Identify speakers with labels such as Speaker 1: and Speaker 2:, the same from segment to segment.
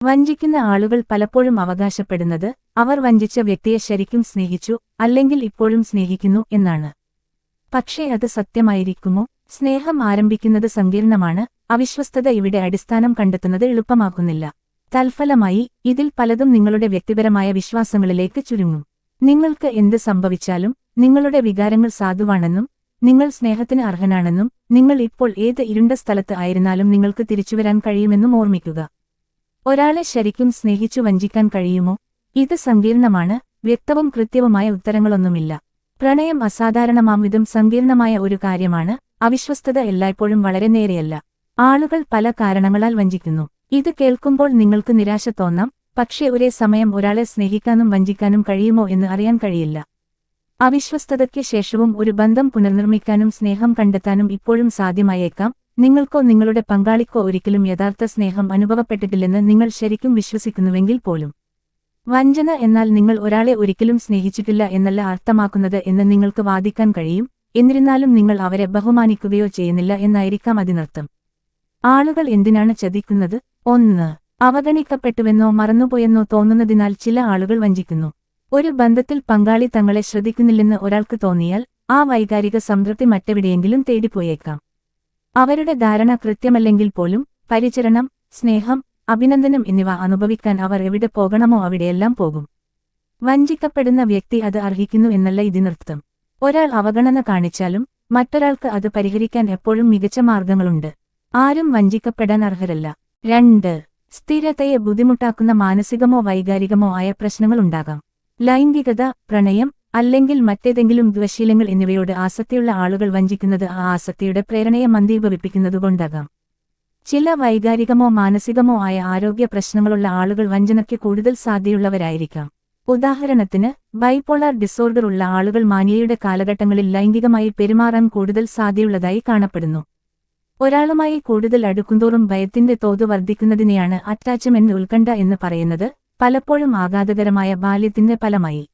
Speaker 1: വഞ്ചിക്കുന്ന ആളുകൾ പലപ്പോഴും അവകാശപ്പെടുന്നത് അവർ വഞ്ചിച്ച വ്യക്തിയെ ശരിക്കും സ്നേഹിച്ചു അല്ലെങ്കിൽ ഇപ്പോഴും സ്നേഹിക്കുന്നു എന്നാണ്. പക്ഷേ അത് സത്യമായിരിക്കുമോ? സ്നേഹം ആരംഭിക്കുന്നത് സങ്കീർണമാണ്. അവിശ്വസ്തത ഇവിടെ അടിസ്ഥാനം കണ്ടെത്തുന്നത് എളുപ്പമാക്കുന്നില്ല. തൽഫലമായി ഇതിൽ പലതും നിങ്ങളുടെ വ്യക്തിപരമായ വിശ്വാസങ്ങളിലേക്ക് ചുരുങ്ങും. നിങ്ങൾക്ക് എന്ത് സംഭവിച്ചാലും നിങ്ങളുടെ വികാരങ്ങൾ സാധുവാണെന്നും നിങ്ങൾ സ്നേഹത്തിന് അർഹനാണെന്നും നിങ്ങൾ ഇപ്പോൾ ഏത് ഇരുണ്ട സ്ഥലത്ത് ആയിരുന്നാലും നിങ്ങൾക്ക് തിരിച്ചുവരാൻ കഴിയുമെന്നും ഓർമ്മിക്കുക. ഒരാളെ ശരിക്കും സ്നേഹിച്ചു വഞ്ചിക്കാൻ കഴിയുമോ? ഇത് സങ്കീർണമാണ്. വ്യക്തവും കൃത്യവുമായ ഉത്തരങ്ങളൊന്നുമില്ല. പ്രണയം അസാധാരണമാംവിധം സങ്കീർണമായ ഒരു കാര്യമാണ്. അവിശ്വസ്തത എല്ലായ്പ്പോഴും വളരെ നേരെയല്ല. ആളുകൾ പല കാരണങ്ങളാൽ വഞ്ചിക്കുന്നു. ഇത് കേൾക്കുമ്പോൾ നിങ്ങൾക്ക് നിരാശ തോന്നാം. പക്ഷേ ഒരേ സമയം ഒരാളെ സ്നേഹിക്കാനും വഞ്ചിക്കാനും കഴിയുമോ എന്ന് അറിയാൻ കഴിയില്ല. അവിശ്വസ്തതയ്ക്ക് ശേഷവും ഒരു ബന്ധം പുനർനിർമ്മിക്കാനും സ്നേഹം കണ്ടെത്താനും ഇപ്പോഴും സാധ്യമായേക്കാം. നിങ്ങൾക്കോ നിങ്ങളുടെ പങ്കാളിക്കോ ഒരിക്കലും യഥാർത്ഥ സ്നേഹം അനുഭവപ്പെട്ടിട്ടില്ലെന്ന് നിങ്ങൾ ശരിക്കും വിശ്വസിക്കുന്നുവെങ്കിൽ പോലും. വഞ്ചന എന്നാൽ നിങ്ങൾ ഒരാളെ ഒരിക്കലും സ്നേഹിച്ചിട്ടില്ല എന്നല്ല അർത്ഥമാക്കുന്നത് എന്ന് നിങ്ങൾക്ക് വാദിക്കാൻ കഴിയും. എന്നിരുന്നാലും നിങ്ങൾ അവരെ ബഹുമാനിക്കുകയോ ചെയ്യുന്നില്ല എന്നായിരിക്കാം അതിനർത്ഥം. ആളുകൾ എന്തിനാണ് ചതിക്കുന്നത്? 1. അവഗണിക്കപ്പെട്ടുവെന്നോ മറന്നുപോയെന്നോ തോന്നുന്നതിനാൽ ചില ആളുകൾ വഞ്ചിക്കുന്നു. ഒരു ബന്ധത്തിൽ പങ്കാളി തങ്ങളെ ശ്രദ്ധിക്കുന്നില്ലെന്ന് ഒരാൾക്ക് തോന്നിയാൽ ആ വൈകാരിക സംതൃപ്തി മറ്റെവിടെയെങ്കിലും തേടിപ്പോയേക്കാം. അവരുടെ ധാരണ കൃത്യമല്ലെങ്കിൽ പോലും പരിചരണം, സ്നേഹം, അഭിനന്ദനം എന്നിവ അനുഭവിക്കാൻ അവർ എവിടെ പോകണമോ അവിടെയെല്ലാം പോകും. വഞ്ചിക്കപ്പെടുന്ന വ്യക്തി അത് അർഹിക്കുന്നു എന്നല്ല ഇതിനർത്ഥം. ഒരാൾ അവഗണന കാണിച്ചാലും മറ്റൊരാൾക്ക് അത് പരിഹരിക്കാൻ എപ്പോഴും മികച്ച മാർഗങ്ങളുണ്ട്. ആരും വഞ്ചിക്കപ്പെടാൻ അർഹരല്ല. 2. സ്ഥിരതയെ ബുദ്ധിമുട്ടാക്കുന്ന മാനസികമോ വൈകാരികമോ ആയ പ്രശ്നങ്ങളുണ്ടാകാം. ലൈംഗികത, പ്രണയം അല്ലെങ്കിൽ മറ്റേതെങ്കിലും ദ്വശീലങ്ങൾ എന്നിവയോട് ആസക്തിയുള്ള ആളുകൾ വഞ്ചിക്കുന്നത് ആ ആസക്തിയുടെ പ്രേരണയെ മന്ദീഭവിപ്പിക്കുന്നതുകൊണ്ടാകാം. ചില വൈകാരികമോ മാനസികമോ ആയ ആരോഗ്യ പ്രശ്നങ്ങളുള്ള ആളുകൾ വഞ്ചനയ്ക്ക് കൂടുതൽ സാധ്യതയുള്ളവരായിരിക്കാം. ഉദാഹരണത്തിന് ബൈപോളാർ ഡിസോർഡർ ഉള്ള ആളുകൾ മാനിയയുടെ കാലഘട്ടങ്ങളിൽ ലൈംഗികമായി പെരുമാറാൻ കൂടുതൽ സാധ്യതയുള്ളതായി കാണപ്പെടുന്നു. ഒരാളുമായി കൂടുതൽ അടുക്കുന്തോറും ഭയത്തിന്റെ തോത് വർദ്ധിക്കുന്നതിനെയാണ് അറ്റാച്ച്മെന്റ് ഉത്കണ്ഠ എന്ന് പറയുന്നത്, പലപ്പോഴും ആഘാതകരമായ ബാല്യത്തിന്റെ ഫലമായി.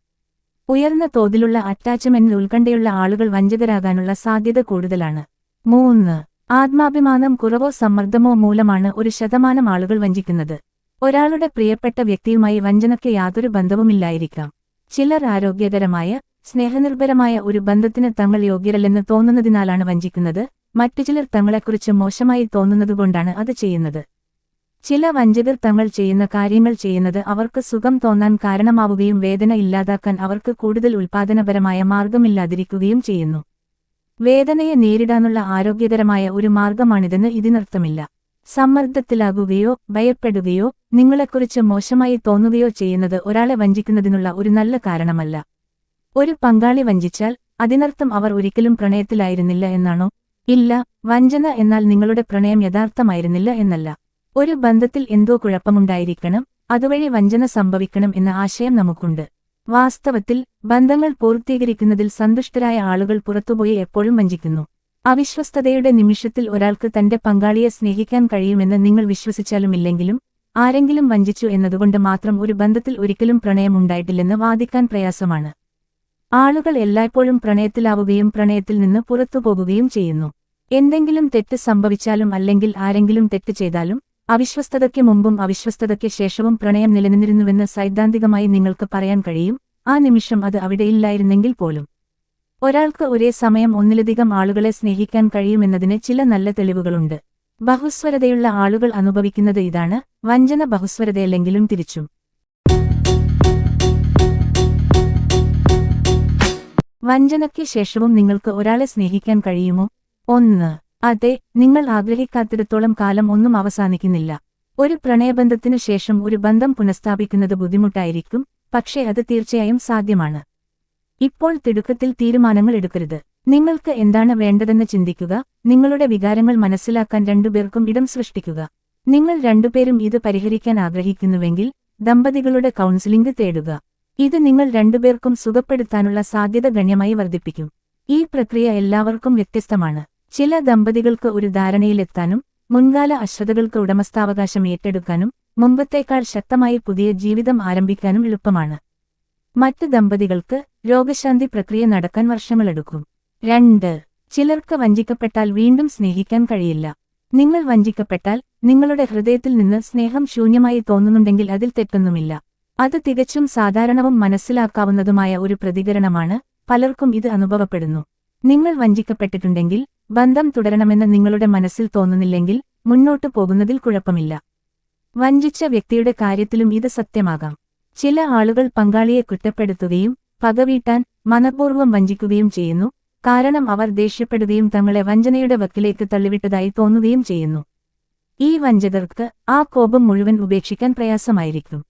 Speaker 1: ഉയർന്ന തോതിലുള്ള അറ്റാച്ച്മെന്റ് ഉത്കണ്ഠയുള്ള ആളുകൾ വഞ്ചകരാകാനുള്ള സാധ്യത കൂടുതലാണ്. 3. ആത്മാഭിമാനം കുറവോ സമ്മർദ്ദമോ മൂലമാണ് 1% ആളുകൾ വഞ്ചിക്കുന്നത്. ഒരാളുടെ പ്രിയപ്പെട്ട വ്യക്തിയുമായി വഞ്ചനയ്ക്ക് യാതൊരു ബന്ധവുമില്ലായിരിക്കാം. ചിലർ ആരോഗ്യകരമായ, സ്നേഹനിർഭരമായ ഒരു ബന്ധത്തിന് തങ്ങൾ യോഗ്യരല്ലെന്ന് തോന്നുന്നതിനാലാണ് വഞ്ചിക്കുന്നത്. മറ്റു ചിലർ തങ്ങളെക്കുറിച്ച് മോശമായി തോന്നുന്നതുകൊണ്ടാണ് അത് ചെയ്യുന്നത്. ചില വഞ്ചകർ തങ്ങൾ ചെയ്യുന്ന കാര്യങ്ങൾ ചെയ്യുന്നത് അവർക്ക് സുഖം തോന്നാൻ കാരണമാവുകയും വേദന ഇല്ലാതാക്കാൻ അവർക്ക് കൂടുതൽ ഉൽപാദനപരമായ മാർഗമില്ലാതിരിക്കുകയും ചെയ്യുന്നു. വേദനയെ നേരിടാനുള്ള ആരോഗ്യകരമായ ഒരു മാർഗമാണിതെന്ന് ഇതിനർത്ഥമില്ല. സമ്മർദ്ദത്തിലാകുകയോ ഭയപ്പെടുകയോ നിങ്ങളെക്കുറിച്ച് മോശമായി തോന്നുകയോ ചെയ്യുന്നത് ഒരാളെ വഞ്ചിക്കുന്നതിനുള്ള ഒരു നല്ല കാരണമല്ല. ഒരു പങ്കാളി വഞ്ചിച്ചാൽ അതിനർത്ഥം അവർ ഒരിക്കലും പ്രണയത്തിലായിരുന്നില്ല എന്നാണോ? ഇല്ല. വഞ്ചന എന്നാൽ നിങ്ങളുടെ പ്രണയം യഥാർത്ഥമായിരുന്നില്ല എന്നല്ല. ഒരു ബന്ധത്തിൽ എന്തോ കുഴപ്പമുണ്ടായിരിക്കണം, അതുവഴി വഞ്ചന സംഭവിക്കണം എന്ന ആശയം നമുക്കുണ്ട്. വാസ്തവത്തിൽ ബന്ധങ്ങൾ പൂർത്തീകരിക്കുന്നതിൽ സന്തുഷ്ടരായ ആളുകൾ പുറത്തുപോയി എപ്പോഴും വഞ്ചിക്കുന്നു. അവിശ്വസ്തതയുടെ നിമിഷത്തിൽ ഒരാൾക്ക് തന്റെ പങ്കാളിയെ സ്നേഹിക്കാൻ കഴിയുമെന്ന് നിങ്ങൾ വിശ്വസിച്ചാലുമില്ലെങ്കിലും ആരെങ്കിലും വഞ്ചിച്ചു എന്നതുകൊണ്ട് മാത്രം ഒരു ബന്ധത്തിൽ ഒരിക്കലും പ്രണയമുണ്ടായിട്ടില്ലെന്ന് വാദിക്കാൻ പ്രയാസമാണ്. ആളുകൾ എല്ലായ്പ്പോഴും പ്രണയത്തിലാവുകയും പ്രണയത്തിൽ നിന്ന് പുറത്തുപോകുകയും ചെയ്യുന്നു. എന്തെങ്കിലും തെറ്റ് സംഭവിച്ചാലും അല്ലെങ്കിൽ ആരെങ്കിലും തെറ്റ് ചെയ്താലും അവിശ്വസ്തതയ്ക്ക് മുമ്പും അവിശ്വസ്തതയ്ക്ക് ശേഷവും പ്രണയം നിലനിന്നിരുന്നുവെന്ന് സൈദ്ധാന്തികമായി നിങ്ങൾക്ക് പറയാൻ കഴിയും, ആ നിമിഷം അത് അവിടെയില്ലായിരുന്നെങ്കിൽ പോലും. ഒരാൾക്ക് ഒരേ സമയം ഒന്നിലധികം ആളുകളെ സ്നേഹിക്കാൻ കഴിയുമെന്നതിന് ചില നല്ല തെളിവുകളുണ്ട്. ബഹുസ്വരതയുള്ള ആളുകൾ അനുഭവിക്കുന്നത് ഇതാണ്, വഞ്ചന ബഹുസ്വരതയല്ലെങ്കിലും തിരിച്ചും. വഞ്ചനയ്ക്ക് ശേഷവും നിങ്ങൾക്ക് ഒരാളെ സ്നേഹിക്കാൻ കഴിയുമോ? 1. അതെ, നിങ്ങൾ ആഗ്രഹിക്കാത്തിടത്തോളം കാലം ഒന്നും അവസാനിക്കുന്നില്ല. ഒരു പ്രണയബന്ധത്തിനു ശേഷം ഒരു ബന്ധം പുനഃസ്ഥാപിക്കുന്നത് ബുദ്ധിമുട്ടായിരിക്കും, പക്ഷേ അത് തീർച്ചയായും സാധ്യമാണ്. ഇപ്പോൾ തിടുക്കത്തിൽ തീരുമാനങ്ങൾ എടുക്കരുത്. നിങ്ങൾക്ക് എന്താണ് വേണ്ടതെന്ന് ചിന്തിക്കുക. നിങ്ങളുടെ വികാരങ്ങൾ മനസ്സിലാക്കാൻ രണ്ടുപേർക്കും ഇടം സൃഷ്ടിക്കുക. നിങ്ങൾ രണ്ടുപേരും ഇത് പരിഹരിക്കാൻ ആഗ്രഹിക്കുന്നുവെങ്കിൽ ദമ്പതികളുടെ കൗൺസിലിംഗ് തേടുക. ഇത് നിങ്ങൾ രണ്ടുപേർക്കും സുഖപ്പെടുത്താനുള്ള സാധ്യത ഗണ്യമായി വർദ്ധിപ്പിക്കും. ഈ പ്രക്രിയ എല്ലാവർക്കും വ്യത്യസ്തമാണ്. ചില ദമ്പതികൾക്ക് ഒരു ധാരണയിലെത്താനും മുൻകാല അശ്രദ്ധകൾക്ക് ഉടമസ്ഥാവകാശം ഏറ്റെടുക്കാനും മുമ്പത്തേക്കാൾ ശക്തമായി പുതിയ ജീവിതം ആരംഭിക്കാനും എളുപ്പമാണ്. മറ്റ് ദമ്പതികൾക്ക് രോഗശാന്തി പ്രക്രിയ നടക്കാൻ വർഷങ്ങളെടുക്കും. 2. ചിലർക്ക് വഞ്ചിക്കപ്പെട്ടാൽ വീണ്ടും സ്നേഹിക്കാൻ കഴിയില്ല. നിങ്ങൾ വഞ്ചിക്കപ്പെട്ടാൽ നിങ്ങളുടെ ഹൃദയത്തിൽ നിന്ന് സ്നേഹം ശൂന്യമായി തോന്നുന്നുണ്ടെങ്കിൽ അതിൽ തെറ്റൊന്നുമില്ല. അത് തികച്ചും സാധാരണവും മനസ്സിലാക്കാവുന്നതുമായ ഒരു പ്രതികരണമാണ്. പലർക്കും ഇത് അനുഭവപ്പെടുന്നു. നിങ്ങൾ വഞ്ചിക്കപ്പെട്ടിട്ടുണ്ടെങ്കിൽ, ബന്ധം തുടരണമെന്ന് നിങ്ങളുടെ മനസ്സിൽ തോന്നുന്നില്ലെങ്കിൽ മുന്നോട്ടു പോകുന്നതിൽ കുഴപ്പമില്ല. വഞ്ചിച്ച വ്യക്തിയുടെ കാര്യത്തിലും ഇത് സത്യമാകാം. ചില ആളുകൾ പങ്കാളിയെ കുറ്റപ്പെടുത്തുകയും പകവീട്ടാൻ മനഃപൂർവ്വം വഞ്ചിക്കുകയും ചെയ്യുന്നു. കാരണം അവർ ദേഷ്യപ്പെടുകയും തങ്ങളെ വഞ്ചനയുടെ വക്കിലേക്ക് തള്ളിവിട്ടതായി തോന്നുകയും ചെയ്യുന്നു. ഈ വഞ്ചകർക്ക് ആ കോപം മുഴുവൻ ഉപേക്ഷിക്കാൻ പ്രയാസമായിരിക്കും.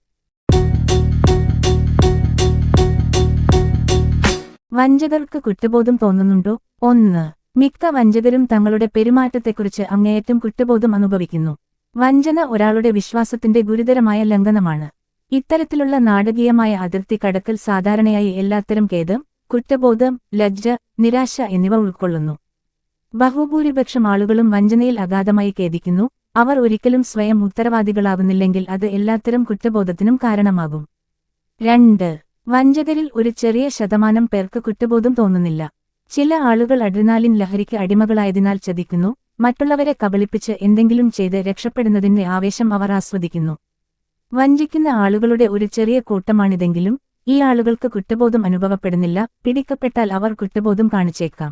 Speaker 1: വഞ്ചകർക്ക് കുറ്റബോധം തോന്നുന്നുണ്ടോ? 1. മിക്ക വഞ്ചകരും തങ്ങളുടെ പെരുമാറ്റത്തെക്കുറിച്ച് അങ്ങേയറ്റം കുറ്റബോധം അനുഭവിക്കുന്നു. വഞ്ചന ഒരാളുടെ വിശ്വാസത്തിന്റെ ഗുരുതരമായ ലംഘനമാണ്. ഇത്തരത്തിലുള്ള നാടകീയമായ അതിർത്തി കടക്കൽ സാധാരണയായി എല്ലാത്തരം ഖേദം, കുറ്റബോധം, ലജ്ജ, നിരാശ എന്നിവ ഉൾക്കൊള്ളുന്നു. ബഹുഭൂരിപക്ഷം ആളുകളും വഞ്ചനയിൽ അഗാധമായി ഖേദിക്കുന്നു. അവർ ഒരിക്കലും സ്വയം ഉത്തരവാദികളാകുന്നില്ലെങ്കിൽ അത് എല്ലാത്തരം കുറ്റബോധത്തിനും കാരണമാകും. 2. വഞ്ചകരിൽ ഒരു ചെറിയ ശതമാനം പേർക്ക് കുറ്റബോധം തോന്നുന്നില്ല. ചില ആളുകൾ അഡ്രിനാലിൻ ലഹരിക്ക് അടിമകളായതിനാൽ ചതിക്കുന്നു. മറ്റുള്ളവരെ കബളിപ്പിച്ച് എന്തെങ്കിലും ചെയ്ത് രക്ഷപ്പെടുന്നതിന്റെ ആവേശം അവർ ആസ്വദിക്കുന്നു. വഞ്ചിക്കുന്ന ആളുകളുടെ ഒരു ചെറിയ കൂട്ടമാണിതെങ്കിലും ഈ ആളുകൾക്ക് കുറ്റബോധം അനുഭവപ്പെടുന്നില്ല. പിടിക്കപ്പെട്ടാൽ അവർ കുറ്റബോധം കാണിച്ചേക്കാം.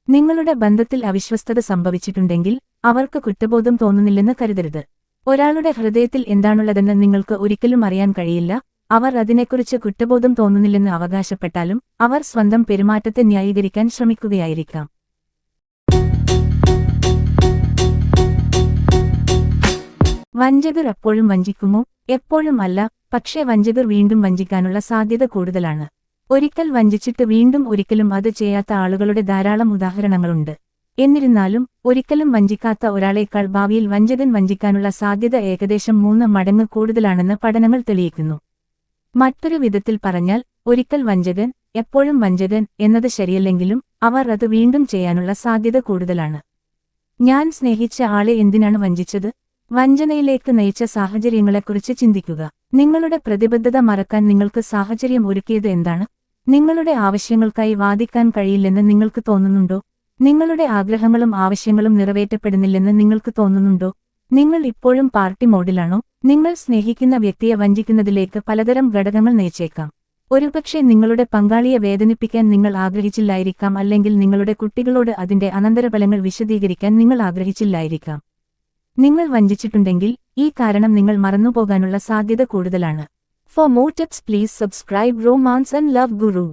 Speaker 1: നിങ്ങളുടെ ബന്ധത്തിൽ അവിശ്വസ്തത സംഭവിച്ചിട്ടുണ്ടെങ്കിൽ അവർക്ക് കുറ്റബോധം തോന്നുന്നില്ലെന്ന് കരുതരുത്. ഒരാളുടെ ഹൃദയത്തിൽ എന്താണുള്ളതെന്ന് നിങ്ങൾക്ക് ഒരിക്കലും അറിയാൻ കഴിയില്ല. അവർ അതിനെക്കുറിച്ച് കുറ്റബോധം തോന്നുന്നില്ലെന്ന് അവകാശപ്പെട്ടാലും അവർ സ്വന്തം പെരുമാറ്റത്തെ ന്യായീകരിക്കാൻ ശ്രമിക്കുകയായിരിക്കാം. വഞ്ചകർ എപ്പോഴും വഞ്ചിക്കുമോ? എപ്പോഴും അല്ല, പക്ഷേ വഞ്ചകർ വീണ്ടും വഞ്ചിക്കാനുള്ള സാധ്യത കൂടുതലാണ്. ഒരിക്കൽ വഞ്ചിച്ചിട്ട് വീണ്ടും ഒരിക്കലും അത് ചെയ്യാത്ത ആളുകളുടെ ധാരാളം ഉദാഹരണങ്ങളുണ്ട്. എന്നിരുന്നാലും ഒരിക്കലും വഞ്ചിക്കാത്ത ഒരാളേക്കാൾ ഭാവിയിൽ വഞ്ചകൻ വഞ്ചിക്കാനുള്ള സാധ്യത ഏകദേശം 3 മടങ്ങ് കൂടുതലാണെന്ന് പഠനങ്ങൾ തെളിയിക്കുന്നു. മറ്റൊരു വിധത്തിൽ പറഞ്ഞാൽ, ഒരിക്കൽ വഞ്ചകൻ എപ്പോഴും വഞ്ചകൻ എന്നത് ശരിയല്ലെങ്കിലും അവർ അത് വീണ്ടും ചെയ്യാനുള്ള സാധ്യത കൂടുതലാണ്. ഞാൻ സ്നേഹിച്ച ആളെ എന്തിനാണ് വഞ്ചിച്ചത്? വഞ്ചനയിലേക്ക് നയിച്ച സാഹചര്യങ്ങളെക്കുറിച്ച് ചിന്തിക്കുക. നിങ്ങളുടെ പ്രതിബദ്ധത മറക്കാൻ നിങ്ങൾക്ക് സാഹചര്യം ഒരുക്കിയത് എന്താണ്? നിങ്ങളുടെ ആവശ്യങ്ങൾക്കായി വാദിക്കാൻ കഴിയില്ലെന്ന് നിങ്ങൾക്ക് തോന്നുന്നുണ്ടോ? നിങ്ങളുടെ ആഗ്രഹങ്ങളും ആവശ്യങ്ങളും നിറവേറ്റപ്പെടുന്നില്ലെന്ന് നിങ്ങൾക്ക് തോന്നുന്നുണ്ടോ? നിങ്ങൾ ഇപ്പോഴും പാർട്ടി മോഡിലാണോ? നിങ്ങൾ സ്നേഹിക്കുന്ന വ്യക്തിയെ വഞ്ചിക്കുന്നതിലേക്ക് പലതരം ഘടകങ്ങൾ നയിച്ചേക്കാം. ഒരുപക്ഷെ നിങ്ങളുടെ പങ്കാളിയെ വേദനിപ്പിക്കാൻ നിങ്ങൾ ആഗ്രഹിച്ചില്ലായിരിക്കാം, അല്ലെങ്കിൽ നിങ്ങളുടെ കുട്ടികളോട് അതിന്റെ അനന്തരഫലങ്ങൾ വിശദീകരിക്കാൻ നിങ്ങൾ ആഗ്രഹിച്ചില്ലായിരിക്കാം. നിങ്ങൾ വഞ്ചിച്ചിട്ടുണ്ടെങ്കിൽ ഈ കാരണം നിങ്ങൾ മറന്നുപോകാനുള്ള സാധ്യത കൂടുതലാണ്. For more tips please subscribe romance and love Guru.